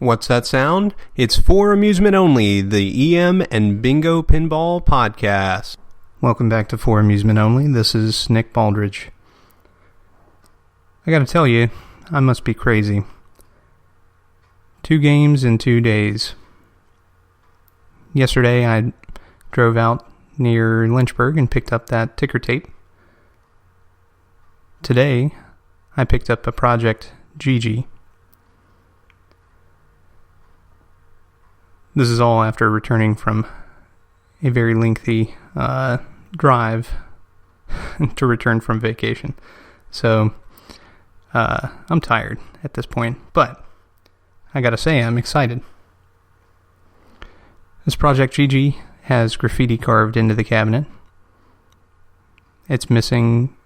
What's that sound? It's For Amusement Only, the EM and Bingo Pinball Podcast. Welcome back to For Amusement Only. This is Nick Baldridge. I gotta tell you, I must be crazy. 2 games in 2 days. Yesterday I drove out near Lynchburg and picked up that ticker tape. Today I picked up a project Gigi. This is all after returning from a very lengthy drive to return from vacation. So, I'm tired at this point, but I gotta say, I'm excited. This project Gigi has graffiti carved into the cabinet. It's missing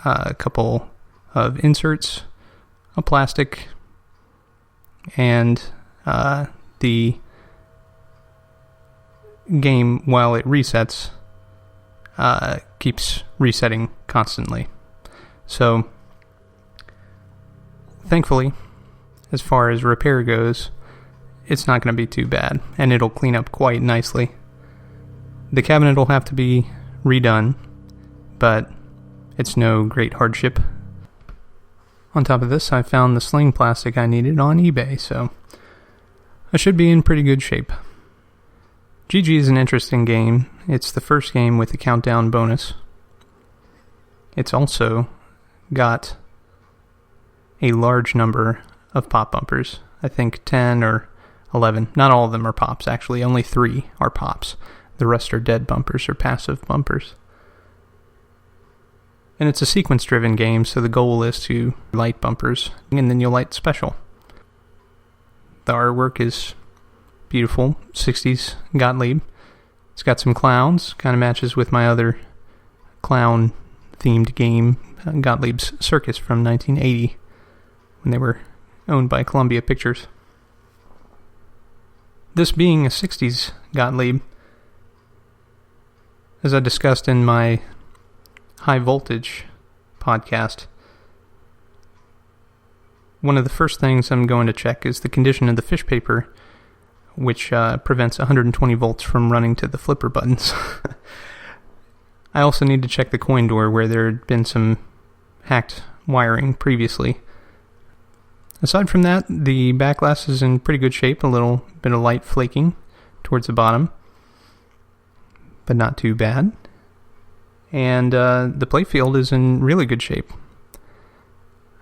a couple of inserts, a plastic, and the game, while it resets, keeps resetting constantly. So, thankfully, as far as repair goes, it's not going to be too bad, and it'll clean up quite nicely. The cabinet will have to be redone, but it's no great hardship. On top of this, I found the sling plastic I needed on eBay, so I should be in pretty good shape. Gigi is an interesting game. It's the first game with a countdown bonus. It's also got a large number of pop bumpers. I think 10 or 11. Not all of them are pops, actually. Only 3 are pops. The rest are dead bumpers or passive bumpers. And it's a sequence-driven game, so the goal is to light bumpers, and then you'll light special. The artwork is beautiful, 60s Gottlieb. It's got some clowns, kind of matches with my other clown-themed game, Gottlieb's Circus from 1980, when they were owned by Columbia Pictures. This being a 60s Gottlieb, as I discussed in my High Voltage podcast, one of the first things I'm going to check is the condition of the fish paper, which prevents 120 volts from running to the flipper buttons. I also need to check the coin door where there had been some hacked wiring previously. Aside from that, the back glass is in pretty good shape, a little bit of light flaking towards the bottom, but not too bad. And the playfield is in really good shape.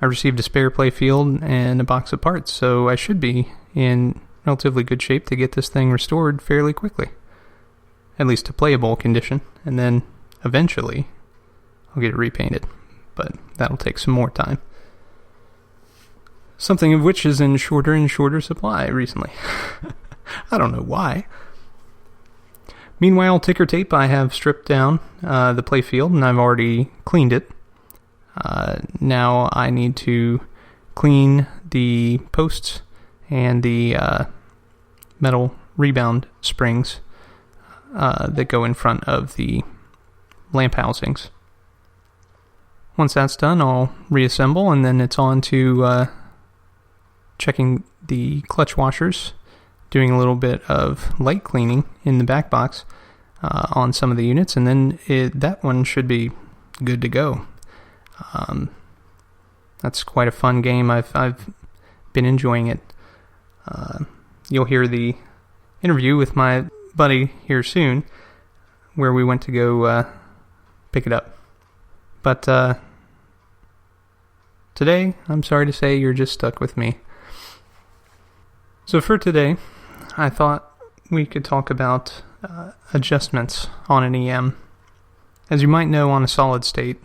I received a spare playfield and a box of parts, so I should be in relatively good shape to get this thing restored fairly quickly. At least to playable condition, and then eventually I'll get it repainted, but that'll take some more time. Something of which is in shorter and shorter supply recently. I don't know why. Meanwhile, ticker tape, I have stripped down the playfield, and I've already cleaned it. Now I need to clean the posts and the metal rebound springs that go in front of the lamp housings. Once that's done, I'll reassemble, and then it's on to checking the clutch washers, doing a little bit of light cleaning in the back box on some of the units, and then that one should be good to go. That's quite a fun game. I've been enjoying it. You'll hear the interview with my buddy here soon, where we went to go pick it up. But today, I'm sorry to say, you're just stuck with me. So for today, I thought we could talk about adjustments on an EM. As you might know, on a solid state,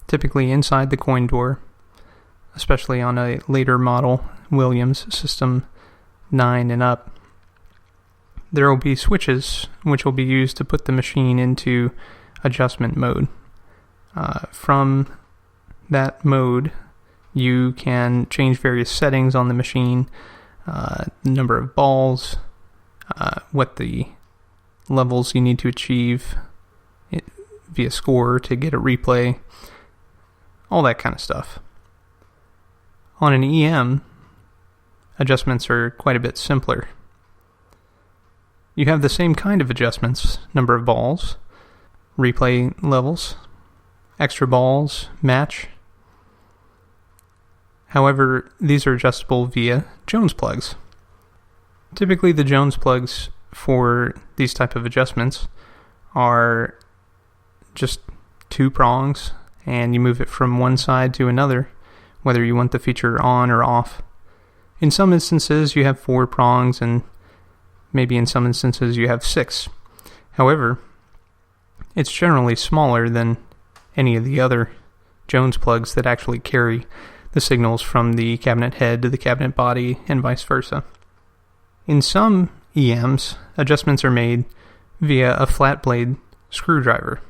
typically inside the coin door, especially on a later model, Williams System 9 and up, there will be switches which will be used to put the machine into adjustment mode. From that mode, you can change various settings on the machine, number of balls, what the levels you need to achieve via score to get a replay, all that kind of stuff. On an EM, adjustments are quite a bit simpler. You have the same kind of adjustments: number of balls, replay levels, extra balls, match. However, these are adjustable via Jones plugs. Typically, the Jones plugs for these type of adjustments are just 2 prongs, and you move it from one side to another, whether you want the feature on or off. In some instances, you have 4 prongs, and maybe in some instances you have 6. However, it's generally smaller than any of the other Jones plugs that actually carry the signals from the cabinet head to the cabinet body and vice versa. In some EMs, adjustments are made via a flat blade screwdriver.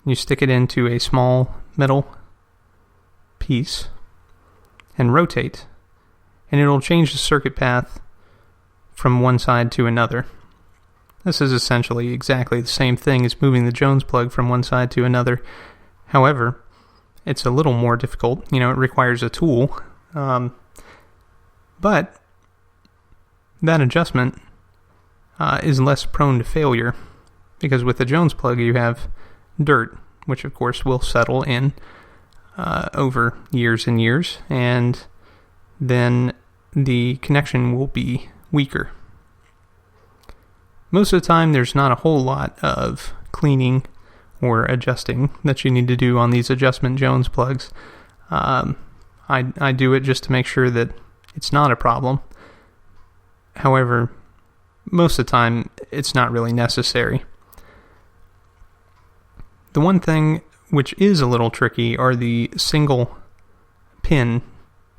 You stick it into a small metal piece and rotate, and it'll change the circuit path from one side to another. This is essentially exactly the same thing as moving the Jones plug from one side to another. However, it's a little more difficult. It requires a tool. But that adjustment is less prone to failure, because with the Jones plug you have dirt, which of course will settle in over years and years, and then the connection will be weaker. Most of the time there's not a whole lot of cleaning or adjusting that you need to do on these adjustment Jones plugs. I do it just to make sure that it's not a problem. However, most of the time it's not really necessary. The one thing which is a little tricky are the single pin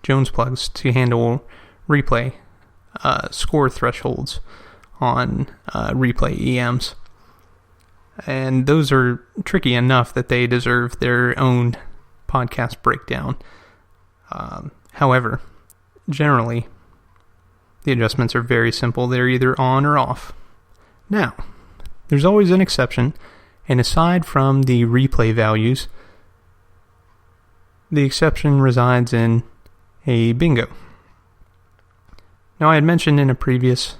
Jones plugs to handle replay score thresholds on replay EMs. And those are tricky enough that they deserve their own podcast breakdown. However, generally, the adjustments are very simple. They're either on or off. Now, there's always an exception, and aside from the replay values, the exception resides in a bingo. Now, I had mentioned in a previous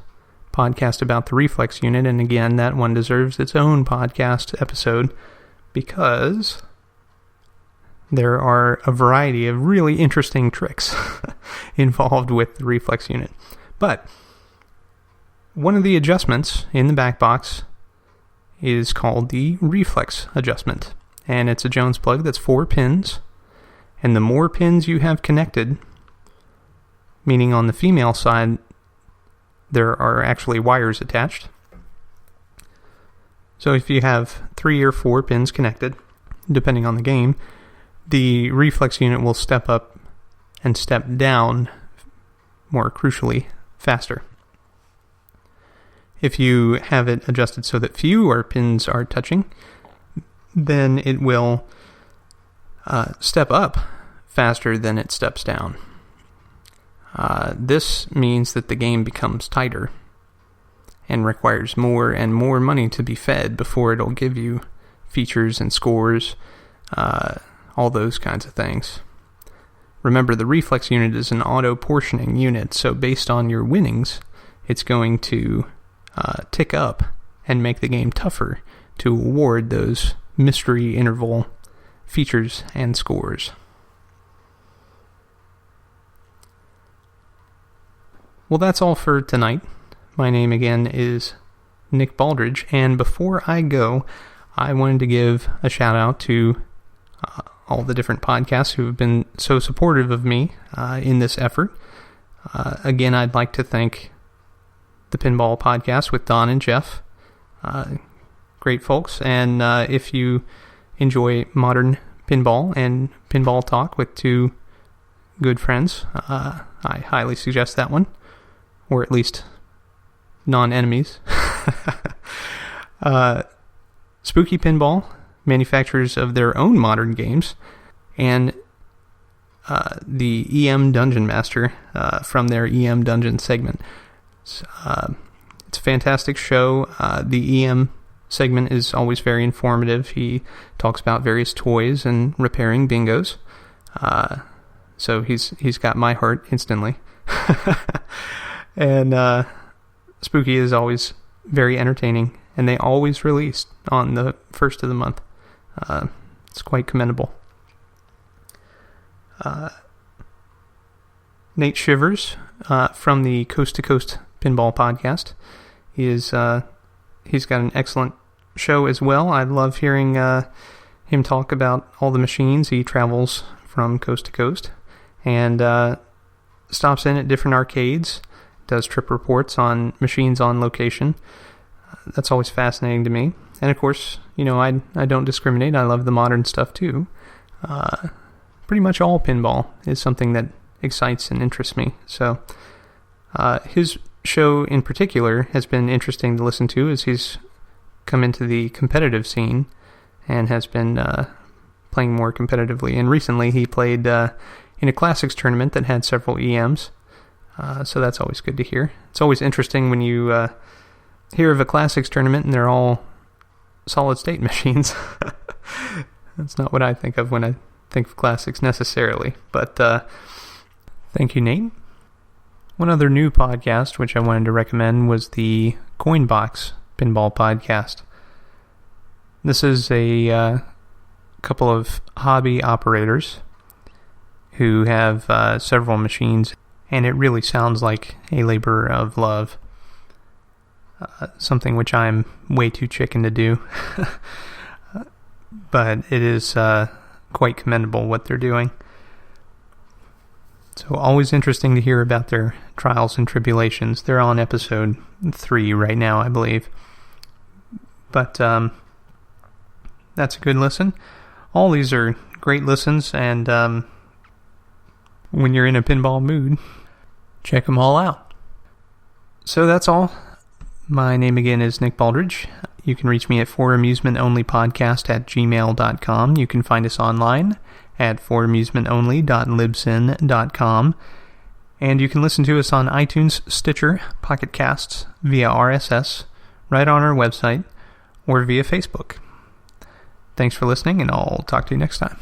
podcast about the reflex unit, and again, that one deserves its own podcast episode because there are a variety of really interesting tricks involved with the reflex unit. But one of the adjustments in the back box is called the reflex adjustment, and it's a Jones plug that's 4 pins, and the more pins you have connected, meaning on the female side there are actually wires attached. So if you have 3 or 4 pins connected, depending on the game, the reflex unit will step up and step down, more crucially, faster. If you have it adjusted so that fewer pins are touching, then it will step up faster than it steps down. This means that the game becomes tighter and requires more and more money to be fed before it'll give you features and scores, all those kinds of things. Remember, the reflex unit is an auto-portioning unit, so based on your winnings, it's going to tick up and make the game tougher to award those mystery interval features and scores. Well, that's all for tonight. My name again is Nick Baldridge, and before I go, I wanted to give a shout out to all the different podcasts who have been so supportive of me in this effort. Again, I'd like to thank the Pinball Podcast with Don and Jeff. Great folks, and if you enjoy modern pinball and pinball talk with 2 good friends, I highly suggest that one. Or at least non-enemies. Spooky Pinball, manufacturers of their own modern games, and the EM Dungeon Master from their EM Dungeon segment. It's a fantastic show. The EM segment is always very informative. He talks about various toys and repairing bingos. so he's got my heart instantly. And Spooky is always very entertaining, and they always release on the first of the month. It's quite commendable. Nate Shivers from the Coast to Coast Pinball Podcast he's got an excellent show as well. I love hearing him talk about all the machines. He travels from coast to coast and stops in at different arcades, does trip reports on machines on location. That's always fascinating to me. And of course, I don't discriminate. I love the modern stuff too. Pretty much all pinball is something that excites and interests me. So his show in particular has been interesting to listen to as he's come into the competitive scene and has been playing more competitively. And recently he played in a classics tournament that had several EMs. So that's always good to hear. It's always interesting when you hear of a classics tournament and they're all solid state machines. That's not what I think of when I think of classics necessarily. But thank you, Nate. One other new podcast which I wanted to recommend was the Coinbox Pinball Podcast. This is a couple of hobby operators who have several machines, and it really sounds like a labor of love. Something which I'm way too chicken to do. But it is quite commendable what they're doing. So always interesting to hear about their trials and tribulations. They're on episode 3 right now, I believe. But that's a good listen. All these are great listens, and when you're in a pinball mood, check them all out. So that's all. My name again is Nick Baldridge. You can reach me at foramusementonlypodcast@gmail.com. You can find us online at foramusementonly.libsyn.com. And you can listen to us on iTunes, Stitcher, Pocket Casts, via RSS, right on our website, or via Facebook. Thanks for listening, and I'll talk to you next time.